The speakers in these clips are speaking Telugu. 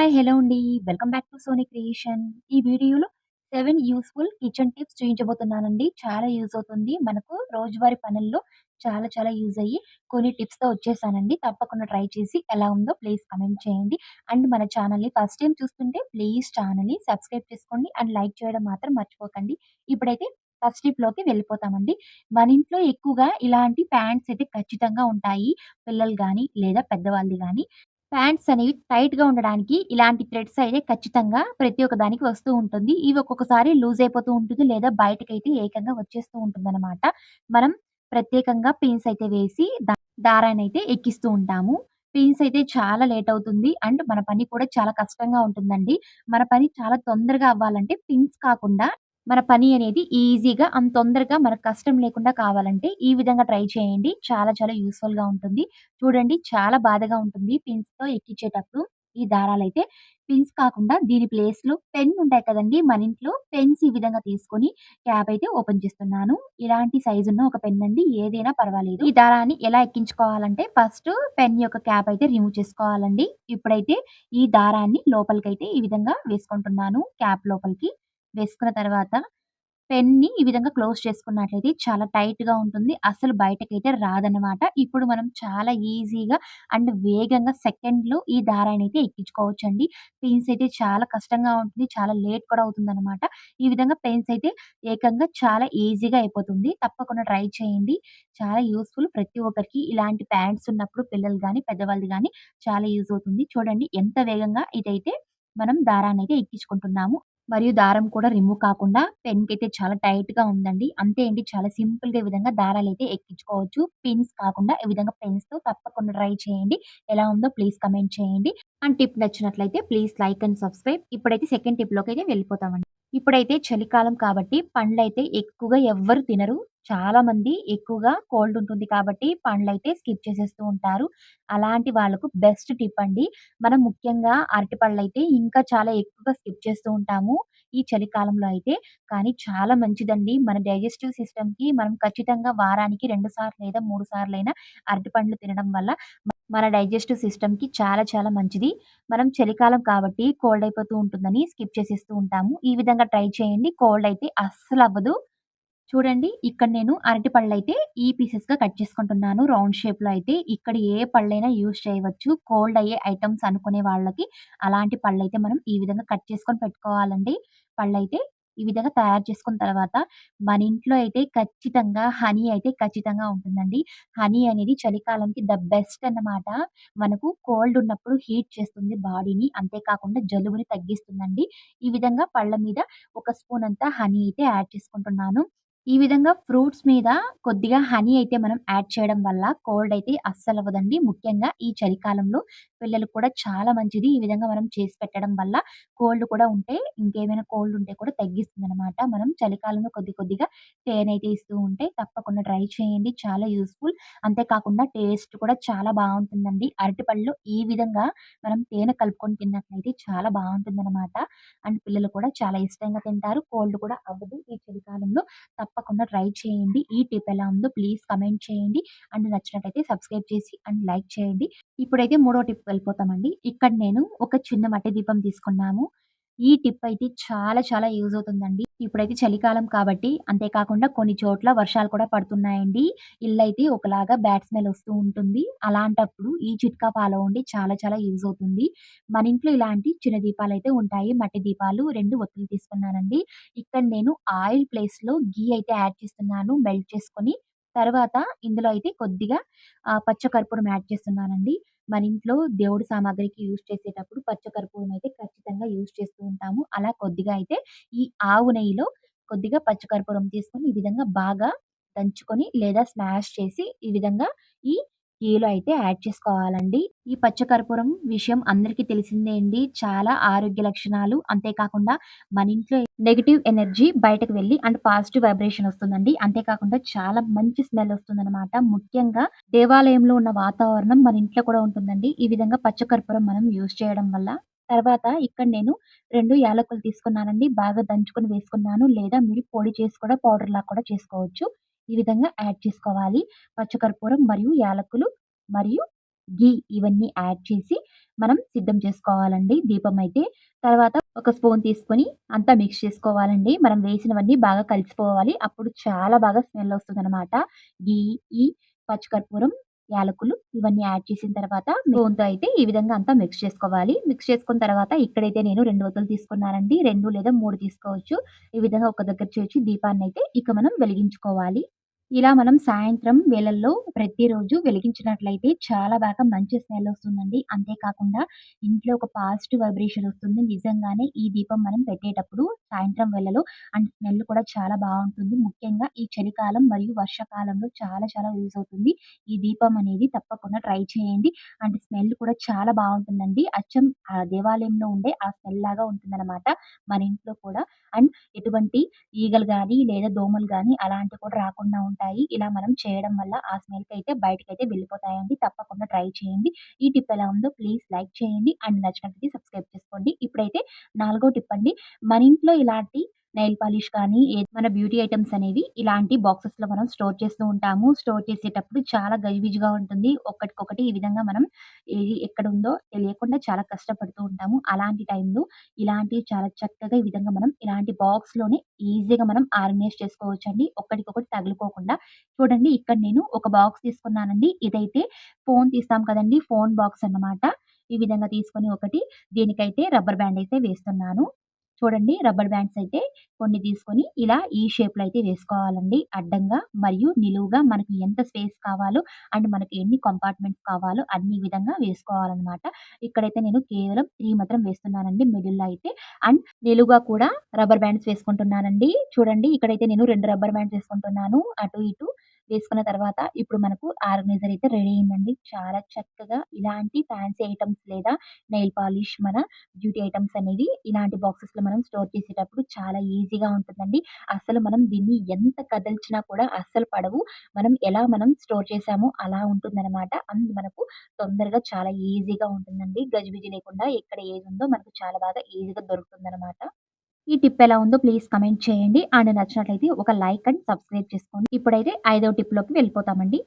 హాయ్! హలో అండి. Welcome back to Sony creation. ఈ వీడియోలో 7 యూజ్‌ఫుల్ కిచెన్ టిప్స్ చూయించబోతున్నానండి. చాలా యూజ్ అవుతుంది. మనకు రోజువారీ పనుల్లో చాలా చాలా యూజ్ అయ్యి కొన్ని టిప్స్‌తో వచ్చేసానండి. తప్పకుండా ట్రై చేసి ఎలా ఉందో ప్లీజ్ కామెంట్ చేయండి. అండ్ మన ఛానల్‌ని ఫస్ట్ టైమ్ చూస్తుంటే ప్లీజ్ ఛానల్‌ని సబ్స్క్రైబ్ చేసుకోండి. అండ్ లైక్ చేయడం మాత్రం మర్చిపోకండి. ఇప్పుడైతే ఫస్ట్ టిప్‌లోకి వెళ్ళిపోతామండి. మన ఇంట్లో ఎక్కువగా ఇలాంటి ప్యాంట్స్ అయితే ఖచ్చితంగా ఉంటాయి. పిల్లలు గాని లేదా పెద్దవాళ్ళది గాని ప్యాంట్స్ అనేవి టైట్‌గా ఉండడానికి ఇలాంటి థ్రెడ్స్ అయితే ఖచ్చితంగా ప్రతి ఒక్క దానికి వస్తూ ఉంటుంది. ఇవి ఒక్కొక్కసారి లూజ్ అయిపోతూ ఉంటుంది. లేదా బయటకైతే ఏకంగా వచ్చేస్తూ ఉంటుందనమాట. మనం ప్రత్యేకంగా పిన్స్ అయితే వేసి దారాన్నయితే ఎక్కిస్తూ ఉంటాము. పిన్స్ అయితే చాలా లేట్ అవుతుంది. అండ్ మన పని కూడా చాలా కష్టంగా ఉంటుందండి. మన పని చాలా తొందరగా అవ్వాలంటే పిన్స్ కాకుండా మన పని అనేది ఈజీగా అండ్ తొందరగా మనకు కష్టం లేకుండా కావాలంటే ఈ విధంగా ట్రై చేయండి. చాలా చాలా యూజ్‌ఫుల్‌గా ఉంటుంది. చూడండి చాలా బాధగా ఉంటుంది పిన్స్‌తో ఎక్కించేటప్పుడు ఈ దారాలైతే. పిన్స్ కాకుండా దీని ప్లేస్‌లో పెన్ ఉంటాయి కదండీ! మన ఇంట్లో పెన్స్ ఈ విధంగా తీసుకొని క్యాప్ అయితే ఓపెన్ చేస్తున్నాను. ఇలాంటి సైజ్ ఉన్న ఒక పెన్ అండి. ఏదైనా పర్వాలేదు. ఈ దారాన్ని ఎలా ఎక్కించుకోవాలంటే ఫస్ట్ పెన్ యొక్క క్యాప్ అయితే రిమూవ్ చేసుకోవాలండి. ఇప్పుడైతే ఈ దారాన్ని లోపలికైతే ఈ విధంగా వేసుకుంటున్నాను. క్యాప్ లోపలికి. వేసుకున్న తర్వాత పెన్‌ని ఈ విధంగా క్లోజ్ చేసుకున్నట్లయితే చాలా టైట్‌గా ఉంటుంది. అస్సలు బయటకైతే రాదనమాట. ఇప్పుడు మనం చాలా ఈజీగా అండ్ వేగంగా సెకండ్‌లో ఈ దారాన్నయితే ఎక్కించుకోవచ్చండి. పిన్స్ అయితే చాలా కష్టంగా ఉంటుంది. చాలా లేట్ కూడా అవుతుందనమాట. ఈ విధంగా పెన్స్ అయితే ఏకంగా చాలా ఈజీగా అయిపోతుంది. తప్పకుండా ట్రై చేయండి. చాలా యూజ్‌ఫుల్ ప్రతి ఒక్కరికి ఇలాంటి ప్యాంట్స్ ఉన్నప్పుడు పిల్లలు గాని, పెద్దవాళ్ళది గాని చాలా యూజ్ అవుతుంది. చూడండి ఎంత వేగంగా ఇదైతే మనం దారాన్నయితే ఎక్కించుకుంటున్నాము. మరియు దారం కూడా రిమూవ్ కాకుండా పెన్‌కైతే చాలా టైట్‌గా ఉందండి. అంతే అండి. చాలా సింపుల్‌గా ఈ విధంగా దారాలైతే ఎక్కించుకోవచ్చు. పిన్స్ కాకుండా ఈ విధంగా పెన్స్‌తో తప్పకుండా ట్రై చేయండి. ఎలా ఉందో ప్లీజ్ కామెంట్ చేయండి. అండ్ టిప్ నచ్చినట్లయితే ప్లీజ్ లైక్ అండ్ సబ్స్క్రైబ్. ఇప్పుడైతే సెకండ్ టిప్‌లోకైతే వెళ్ళిపోతామండి. ఇప్పుడైతే చలికాలం కాబట్టి పండ్లైతే ఎక్కువగా ఎవ్వరు తినరు. చాలా మంది ఎక్కువగా కోల్డ్ ఉంటుంది కాబట్టి పండ్లైతే స్కిప్ చేసేస్తూ ఉంటారు. అలాంటి వాళ్ళకు బెస్ట్ టిప్ అండి. మనం ముఖ్యంగా అరటిపళ్ళైతే ఇంకా చాలా ఎక్కువగా స్కిప్ చేస్తూ ఉంటాము. ఈ చలికాలంలో అయితే. కానీ చాలా మంచిదండి. మన డైజెస్టివ్ సిస్టమ్‌కి మనం ఖచ్చితంగా వారానికి 2 సార్లు లేదా 3 సార్లైనా అరటిపండ్లు తినడం వల్ల మన డైజెస్టివ్ సిస్టమ్‌కి చాలా చాలా మంచిది. మనం చలికాలం కాబట్టి కోల్డ్ అయిపోతూ ఉంటుందని స్కిప్ చేసేస్తూ ఉంటాము. ఈ విధంగా ట్రై చేయండి. కోల్డ్ అయితే అస్సలవ్వదు. చూడండి ఇక్కడ నేను అరటి పళ్ళైతే ఈ పీసెస్‌గా కట్ చేసుకుంటున్నాను. రౌండ్ షేప్‌లో అయితే. ఇక్కడ ఏ పళ్ళైనా యూజ్ చేయవచ్చు. కోల్డ్ అయ్యే ఐటెమ్స్ అనుకునే వాళ్ళకి అలాంటి పళ్ళైతే మనం ఈ విధంగా కట్ చేసుకొని పెట్టుకోవాలండి. పళ్ళైతే ఈ విధంగా తయారు చేసుకున్న తర్వాత మన ఇంట్లో అయితే ఖచ్చితంగా హనీ అయితే ఖచ్చితంగా ఉంటుందండి. హనీ అనేది చలికాలంకి ద బెస్ట్ అన్నమాట. మనకు కోల్డ్ ఉన్నప్పుడు హీట్ చేస్తుంది బాడీని. అంతే కాకుండా జలుబుని తగ్గిస్తుందండి. ఈ విధంగా పళ్ళ మీద ఒక స్పూన్ అంతా హనీ అయితే యాడ్ చేసుకుంటున్నాను. ఈ విధంగా ఫ్రూట్స్ మీద కొద్దిగా హనీ అయితే మనం యాడ్ చేయడం వల్ల కోల్డ్ అయితే అస్సలవ్వదండి. ముఖ్యంగా ఈ చలికాలంలో పిల్లలకు కూడా చాలా మంచిది. ఈ విధంగా మనం చేసి పెట్టడం వల్ల కోల్డ్ కూడా ఉంటే ఇంకేమైనా కోల్డ్ ఉంటే కూడా తగ్గిస్తుందనమాట. మనం చలికాలంలో కొద్ది కొద్దిగా తేనె అయితే ఇస్తూ ఉంటే తప్పకుండా ట్రై చేయండి. చాలా యూజ్‌ఫుల్. అంతే కాకుండా టేస్ట్ కూడా చాలా బావుంటుందండి. అరటిపళ్ళు ఈ విధంగా మనం తేనె కలుపుకొని తిన్నట్లయితే చాలా బావుంటుందనమాట. అండ్ పిల్లలు కూడా చాలా ఇష్టంగా తింటారు. కోల్డ్ కూడా అవ్వదు ఈ చలికాలంలో. తప్పకుండా ట్రై చేయండి. ఈ టిప్ ఎలా ఉందో ప్లీజ్ కమెంట్ చేయండి. అండ్ నచ్చినట్టయితే సబ్స్క్రైబ్ చేసి అండ్ లైక్ చేయండి. ఇప్పుడైతే మూడో టిప్ వెళ్ళిపోతామండి. ఇక్కడ నేను ఒక చిన్న మట్టి దీపం తీసుకున్నాము. ఈ టిప్ అయితే చాలా చాలా యూజ్ అవుతుందండి. ఇప్పుడైతే చలికాలం కాబట్టి అంతే కాకుండా కొన్ని చోట్ల వర్షాలు కూడా పడుతున్నాయండి. ఇల్లైతే ఒకలాగా బ్యాడ్ స్మెల్ వస్తూ ఉంటుంది. అలాంటప్పుడు ఈ చిట్కా ఫాలో అవ్వండి. చాలా చాలా యూజ్ అవుతుంది. మన ఇంట్లో ఇలాంటి చిన్న దీపాలైతే ఉంటాయి. మట్టి దీపాలు 2 ఒత్తులు తీసుకున్నానండి. ఇక్కడ నేను ఆయిల్ ప్లేస్‌లో ఘీ అయితే యాడ్ చేస్తున్నాను మెల్ట్ చేసుకొని. తర్వాత ఇందులో అయితే కొద్దిగా పచ్చ కర్పూరం యాడ్ చేస్తున్నానండి. మన ఇంట్లో దేవుడి సామాగ్రికి యూజ్ చేసేటప్పుడు పచ్చ కర్పూరం అయితే ఖచ్చితంగా యూజ్ చేస్తూ ఉంటాము. అలా కొద్దిగా అయితే ఈ ఆవు నెయ్యిలో కొద్దిగా పచ్చ కర్పూరం తీసుకొని ఈ విధంగా బాగా దంచుకొని లేదా స్మాష్ చేసి ఈ విధంగా ఈ ఘీలో అయితే యాడ్ చేసుకోవాలండి. ఈ పచ్చ కర్పూరం విషయం అందరికీ తెలిసిందే అండి. చాలా ఆరోగ్య లక్షణాలు అంతే కాకుండా మన ఇంట్లో నెగెటివ్ ఎనర్జీ బయటకు వెళ్ళి అండ్ పాజిటివ్ వైబ్రేషన్ వస్తుందండి. అంతే కాకుండా చాలా మంచి స్మెల్ వస్తుందనమాట. ముఖ్యంగా దేవాలయంలో ఉన్న వాతావరణం మన ఇంట్లో కూడా ఉంటుందండి. ఈ విధంగా పచ్చ కర్పూరం మనం యూజ్ చేయడం వల్ల. తర్వాత ఇక్కడ నేను 2 యాలకులు తీసుకున్నానండి. బాగా దంచుకొని వేసుకున్నాను. లేదా మీరు పొడి చేసి కూడా పౌడర్‌లా కూడా చేసుకోవచ్చు. ఈ విధంగా యాడ్ చేసుకోవాలి. పచ్చ కర్పూరం మరియు యాలకులు మరియు ఘీ ఇవన్నీ యాడ్ చేసి మనం సిద్ధం చేసుకోవాలండి దీపం అయితే. తర్వాత ఒక స్పూన్ తీసుకొని అంతా మిక్స్ చేసుకోవాలండి. మనం వేసినవన్నీ బాగా కలిసిపోవాలి. అప్పుడు చాలా బాగా స్మెల్ వస్తుందనమాట. ఘీ, ఈ పచ్చికర్పూరం, యాలకులు ఇవన్నీ యాడ్ చేసిన తర్వాత స్పూన్‌తో అయితే ఈ విధంగా అంతా మిక్స్ చేసుకోవాలి. మిక్స్ చేసుకున్న తర్వాత ఇక్కడైతే నేను 2 ఒత్తులు తీసుకున్నానండి. 2 లేదా 3 తీసుకోవచ్చు. ఈ విధంగా ఒక దగ్గర చేర్చి దీపాన్నయితే ఇక మనం వెలిగించుకోవాలి. ఇలా మనం సాయంత్రం వేళల్లో ప్రతిరోజు వెలిగించినట్లయితే చాలా బాగా మంచి స్మెల్ వస్తుందండి. అంతే కాకుండా ఇంట్లో ఒక పాజిటివ్ వైబ్రేషన్ వస్తుంది. నిజంగానే ఈ దీపం మనం పెట్టేటప్పుడు సాయంత్రం వేళలో అండ్ స్మెల్ కూడా చాలా బావుంటుంది. ముఖ్యంగా ఈ చలికాలం మరియు వర్షాకాలంలో చాలా చాలా యూజ్ అవుతుంది. ఈ దీపం అనేది తప్పకుండా ట్రై చేయండి. అండ్ స్మెల్ కూడా చాలా బావుంటుందండి. అచ్చం దేవాలయంలో ఉండే ఆ స్మెల్ లాగా ఉంటుందనమాట మన ఇంట్లో కూడా. అండ్ ఎటువంటి ఈగలు గాని, లేదా దోమలు గాని అలాంటివి కూడా రాకుండా ఉంటాయి. ఇలా మనం చేయడం వల్ల ఆ స్మెల్‌కైతే బయటికైతే వెళ్ళిపోతాయండి. తప్పకుండా ట్రై చేయండి. ఈ టిప్ ఎలా ఉందో ప్లీజ్ లైక్ చేయండి. అండ్ నచ్చినట్లయితే సబ్స్క్రైబ్ చేసుకోండి. ఇప్పుడైతే నాలుగో టిప్ అండి. మన ఇంట్లో ఇలాంటి నెయిల్ పాలిష్ కానీ, మన బ్యూటీ ఐటెమ్స్ అనేవి ఇలాంటి బాక్సెస్‌లో మనం స్టోర్ చేస్తూ ఉంటాము. స్టోర్ చేసేటప్పుడు చాలా గజిబిజిగా ఉంటుంది. ఒక్కటికొకటి ఈ విధంగా మనం ఏది ఎక్కడుందో తెలియకుండా చాలా కష్టపడుతూ ఉంటాము. అలాంటి టైంలో ఇలాంటివి చాలా చక్కగా ఈ విధంగా మనం ఇలాంటి బాక్స్‌లోనే ఈజీగా మనం ఆర్గనైజ్ చేసుకోవచ్చండి. ఒక్కటికొకటి తగులుకోకుండా. చూడండి ఇక్కడ నేను ఒక బాక్స్ తీసుకున్నానండి. ఇదైతే ఫోను తీస్తాం కదండీ! ఫోను బాక్స్ అన్నమాట. ఈ విధంగా తీసుకొని ఒకటి దీనికైతే రబ్బర్ బ్యాండ్ అయితే వేస్తున్నాను. చూడండి రబ్బర్ బ్యాండ్స్ అయితే కొన్ని తీసుకొని ఇలా ఈ షేప్‌లో అయితే వేసుకోవాలండి. అడ్డంగా మరియు నిలువుగా మనకి ఎంత స్పేస్ కావాలో అండ్ మనకి ఎన్ని కంపార్ట్మెంట్స్ కావాలో అన్ని విధంగా వేసుకోవాలనమాట. ఇక్కడైతే నేను కేవలం 3 మాత్రం వేస్తున్నానండి మిడిల్‌లో అయితే. అండ్ నిలువుగా కూడా రబ్బర్ బ్యాండ్స్ వేసుకుంటున్నానండి. చూడండి ఇక్కడైతే నేను 2 రబ్బర్ బ్యాండ్స్ వేసుకుంటున్నాను. అటు ఇటు వేసుకున్న తర్వాత ఇప్పుడు మనకు ఆర్గనైజర్ అయితే రెడీ అయిందండి. చాలా చక్కగా ఇలాంటి ఫ్యాన్సీ ఐటెమ్స్ లేదా నెయిల్ పాలిష్ మన బ్యూటీ ఐటెమ్స్ అనేవి ఇలాంటి బాక్సెస్‌లో మనం స్టోర్ చేసేటప్పుడు చాలా ఈజీగా ఉంటుందండి. అసలు మనం దీన్ని ఎంత కదిల్చినా కూడా అస్సలు పడవు. మనం స్టోర్ చేసామో అలా ఉంటుందనమాట. అండ్ మనకు తొందరగా చాలా ఈజీగా ఉంటుందండి. గజిబిజి లేకుండా ఎక్కడ ఏదుందో మనకు చాలా బాగా ఈజీగా దొరుకుతుందనమాట. ఈ టిప్ ఎలా ఉందో ప్లీజ్ కామెంట్ చేయండి. అండ్ నచ్చినట్లయితే ఒక లైక్ అండ్ సబ్స్క్రైబ్ చేసుకోండి. ఇప్పుడైతే ఐదో టిప్‌లోకి వెళ్ళిపోతామండి.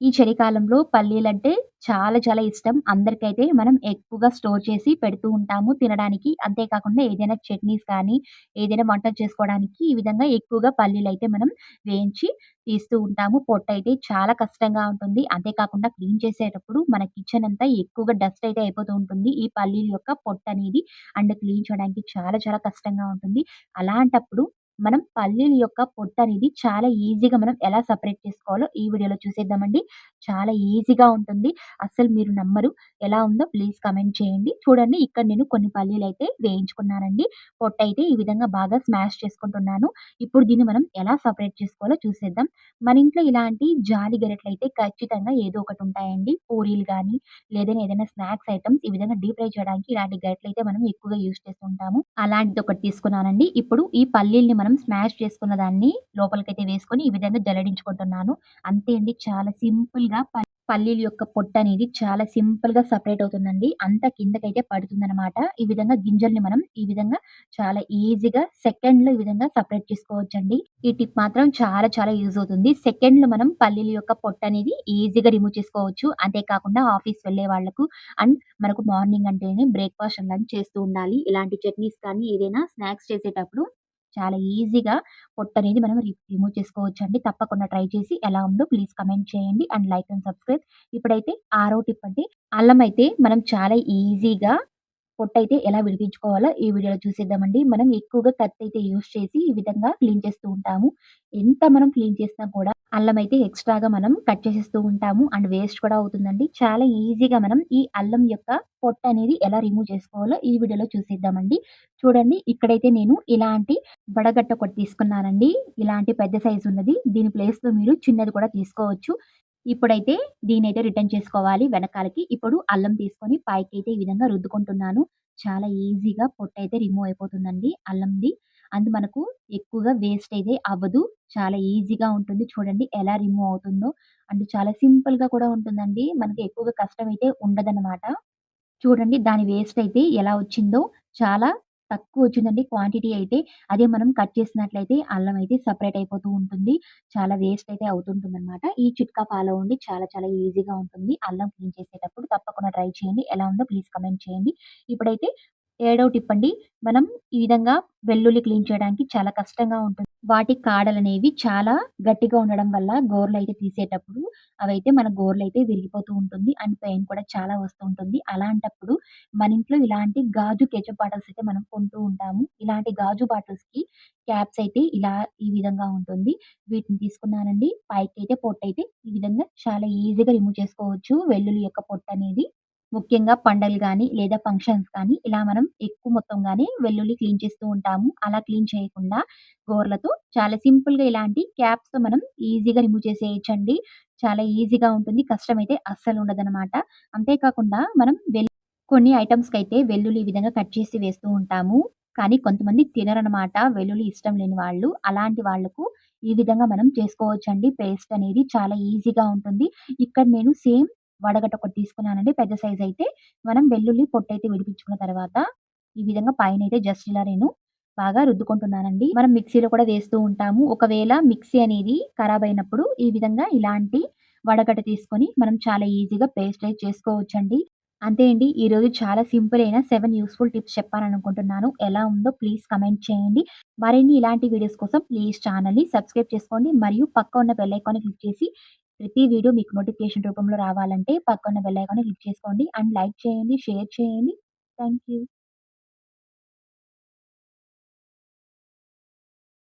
ఈ చలికాలంలో పల్లీలంటే చాలా చాలా ఇష్టం. అందరికైతే మనం ఎక్కువగా స్టోర్ చేసి పెడుతూ ఉంటాము తినడానికి. అంతే కాకుండా ఏదైనా చట్నీస్ కానీ, ఏదైనా వంట చేసుకోవడానికి ఈ విధంగా ఎక్కువగా పల్లీలైతే మనం వేయించి తీస్తూ ఉంటాము. పొట్టయితే చాలా కష్టంగా ఉంటుంది. అంతే కాకుండా క్లీన్ చేసేటప్పుడు మన కిచెన్ అంతా ఎక్కువగా డస్ట్ అయితే అయిపోతూ ఉంటుంది. ఈ పల్లీల యొక్క పొట్టనేది అండ్ క్లీన్ చేయడానికి చాలా చాలా కష్టంగా ఉంటుంది. అలాంటప్పుడు మనం పల్లీల యొక్క పొట్టనేది చాలా ఈజీగా మనం ఎలా సెపరేట్ చేసుకోవాలో ఈ వీడియోలో చూసేద్దామండి. చాలా ఈజీగా ఉంటుంది. అస్సలు మీరు నమ్మరు. ఎలా ఉందో ప్లీజ్ కామెంట్ చేయండి. చూడండి ఇక్కడ నేను కొన్ని పల్లీలైతే వేయించుకున్నానండి. పొట్టయితే ఈ విధంగా బాగా స్మాష్ చేసుకుంటున్నాను. ఇప్పుడు దీన్ని మనం ఎలా సెపరేట్ చేసుకోవాలో చూసేద్దాం. మన ఇంట్లో ఇలాంటి జాలి గరిటెలైతే ఖచ్చితంగా ఏదో ఒకటి ఉంటాయండి. పూరీలు గానీ, లేదని ఏదైనా స్నాక్స్ ఐటెమ్స్ ఈ విధంగా డీప్ ఫ్రై చేయడానికి ఇలాంటి గరిటెలైతే మనం ఎక్కువగా యూజ్ చేస్తూ ఉంటాము. అలాంటిదొకటి తీసుకున్నానండి. ఇప్పుడు ఈ పల్లీల్ని మనం స్మాష్ చేసుకున్న దాన్ని లోపలికైతే వేసుకొని ఈ విధంగా జల్లడించుకుంటున్నాను. అంతే అండి. చాలా సింపుల్‌గా పల్లీల యొక్క పొట్టనేది చాలా సింపుల్‌గా సెపరేట్ అవుతుందండి. అంతా కిందకైతే పడుతుందనమాట. ఈ విధంగా గింజల్ని మనం ఈ విధంగా చాలా ఈజీగా సెకండ్‌లో ఈ విధంగా సెపరేట్ చేసుకోవచ్చండి. ఈ టిప్ మాత్రం చాలా చాలా యూజ్ అవుతుంది. సెకండ్‌లో మనం పల్లీల యొక్క పొట్టనేది ఈజీగా రిమూవ్ చేసుకోవచ్చు. అంతే కాకుండా ఆఫీస్ వెళ్ళే వాళ్ళకు అండ్ మనకు మార్నింగ్ అంటేనే బ్రేక్‌ఫాస్ట్, లంచ్ చేస్తూ ఉండాలి. ఇలాంటి చట్నీస్ కానీ ఏదైనా స్నాక్స్ చేసేటప్పుడు చాలా ఈజీగా పొట్టనేది మనం రిమూవ్ చేసుకోవచ్చండి. తప్పకుండా ట్రై చేసి ఎలా ఉందో ప్లీజ్ కామెంట్ చేయండి. And like and subscribe. ఇప్పుడైతే ఆరో టిప్ అంటే అల్లం అయితే మనం చాలా ఈజీగా పొట్టయితే ఎలా విడిపించుకోవాలో ఈ వీడియోలో చూసేద్దామండి. మనం ఎక్కువగా కత్తయితే యూజ్ చేసి ఈ విధంగా క్లీన్ చేస్తూ ఉంటాము. ఎంత మనం క్లీన్ చేసినా కూడా అల్లమయితే ఎక్స్‌ట్రాగా మనం కట్ చేసేస్తూ ఉంటాము. అండ్ వేస్ట్ కూడా అవుతుందండి. చాలా ఈజీగా మనం ఈ అల్లం యొక్క పొట్టనేది ఎలా రిమూవ్ చేసుకోవాలో ఈ వీడియోలో చూసేద్దామండి. చూడండి ఇక్కడైతే నేను ఇలాంటి వడగట్ట ఒకటి తీసుకున్నానండి. ఇలాంటి పెద్ద సైజ్ ఉన్నది. దీని ప్లేస్‌లో మీరు చిన్నది కూడా తీసుకోవచ్చు. ఇప్పుడైతే దీన్నైతే రిటర్న్ చేసుకోవాలి వెనకాలకి. ఇప్పుడు అల్లం తీసుకొని పైకైతే ఈ విధంగా రుద్దుకుంటున్నాను. చాలా ఈజీగా పొట్టయితే రిమూవ్ అయిపోతుందండి అల్లంది. అండ్ మనకు ఎక్కువగా వేస్ట్ అయితే అవ్వదు. చాలా ఈజీగా ఉంటుంది. చూడండి ఎలా రిమూవ్ అవుతుందో. అండ్ చాలా సింపుల్‌గా కూడా ఉంటుందండి. మనకి ఎక్కువగా కష్టమైతే ఉండదనమాట. చూడండి దాని వేస్ట్ అయితే ఎలా వచ్చిందో చాలా తక్కువొచ్చిందండి క్వాంటిటీ అయితే. అదే మనం కట్ చేసినట్లయితే అల్లం అయితే సెపరేట్ అయిపోతూ ఉంటుంది. చాలా వేస్ట్ అయితే అవుతుంటుందనమాట. ఈ చిట్కా ఫాలో అవ్వండి. చాలా చాలా ఈజీగా ఉంటుంది. అల్లం క్లీన్ చేసేటప్పుడు తప్పకుండా ట్రై చేయండి. ఎలా ఉందో ప్లీజ్ కామెంట్ చేయండి. ఇప్పుడైతే ఏడో టిప్ అండి. మనం ఈ విధంగా వెల్లుల్లి క్లీన్ చేయడానికి చాలా కష్టంగా ఉంటుంది. వాటి కాడలనేవి చాలా గట్టిగా ఉండడం వల్ల గోర్లయితే తీసేటప్పుడు అవైతే మన గోర్లయితే విరిగిపోతూ ఉంటుంది. అండ్ పెయిన్ కూడా చాలా వస్తూ ఉంటుంది. అలాంటప్పుడు మన ఇంట్లో ఇలాంటి గాజు కెచప్ బాటిల్స్ అయితే మనం కొంటూ ఉంటాము. ఇలాంటి గాజు బాటిల్స్‌కి క్యాప్స్ అయితే ఈ విధంగా ఉంటుంది. వీటిని తీసుకున్నానండి. పైకైతే పొట్టయితే ఈ విధంగా చాలా ఈజీగా రిమూవ్ చేసుకోవచ్చు. వెల్లుల్లి యొక్క పొట్టనేది. ముఖ్యంగా పండగలు గాని, లేదా ఫంక్షన్స్ కానీ ఇలా మనం ఎక్కువ మొత్తంగానే వెల్లుల్లి క్లీన్ చేస్తూ ఉంటాము. అలా క్లీన్ చేయకుండా గోర్లతో చాలా సింపుల్‌గా ఇలాంటి క్యాప్స్‌తో మనం ఈజీగా రిమూవ్ చేసేయొచ్చండి. చాలా ఈజీగా ఉంటుంది. కష్టమైతే అస్సలుండదనమాట. అంతే కాకుండా మనం కొన్ని ఐటెమ్స్‌కైతే వెల్లుల్లి ఈ విధంగా కట్ చేసి వేస్తూ ఉంటాము. కానీ కొంతమంది తినరనమాట. వెల్లుల్లి ఇష్టం లేని వాళ్ళు. అలాంటి వాళ్ళకు ఈ విధంగా మనం చేసుకోవచ్చండి. పేస్ట్ అనేది చాలా ఈజీగా ఉంటుంది. ఇక్కడ నేను సేమ్ వడగట్ట ఒకటి తీసుకున్నానండి. పెద్ద సైజ్ అయితే. మనం వెల్లుల్లి పొట్టయితే విడిపించుకున్న తర్వాత ఈ విధంగా పైనైతే జస్ట్ ఇలా నేను బాగా రుద్దుకుంటున్నానండి. మనం మిక్సీలో కూడా వేస్తూ ఉంటాము. ఒకవేళ మిక్సీ అనేది ఖరాబ్ అయినప్పుడు ఈ విధంగా ఇలాంటి వడగట్ట తీసుకొని మనం చాలా ఈజీగా పేస్ట్ అయితే చేసుకోవచ్చండి. అంతే అండి. ఈరోజు చాలా సింపుల్ అయిన 7 యూజ్‌ఫుల్ టిప్స్ చెప్పాననుకుంటున్నాను. ఎలా ఉందో ప్లీజ్ కామెంట్ చేయండి. మరిన్ని ఇలాంటి వీడియోస్ కోసం ప్లీజ్ ఛానెల్‌ని సబ్స్క్రైబ్ చేసుకోండి. మరియు పక్క ఉన్న బెల్ ఐకాన్‌ని క్లిక్ చేసి ప్రతి వీడియో మీకు నోటిఫికేషన్ రూపంలో రావాలంటే పక్కన్న బెల్ ఐకాన్‌ని క్లిక్ చేసుకోండి. అండ్ లైక్ చేయండి, షేర్ చేయండి. Thank you.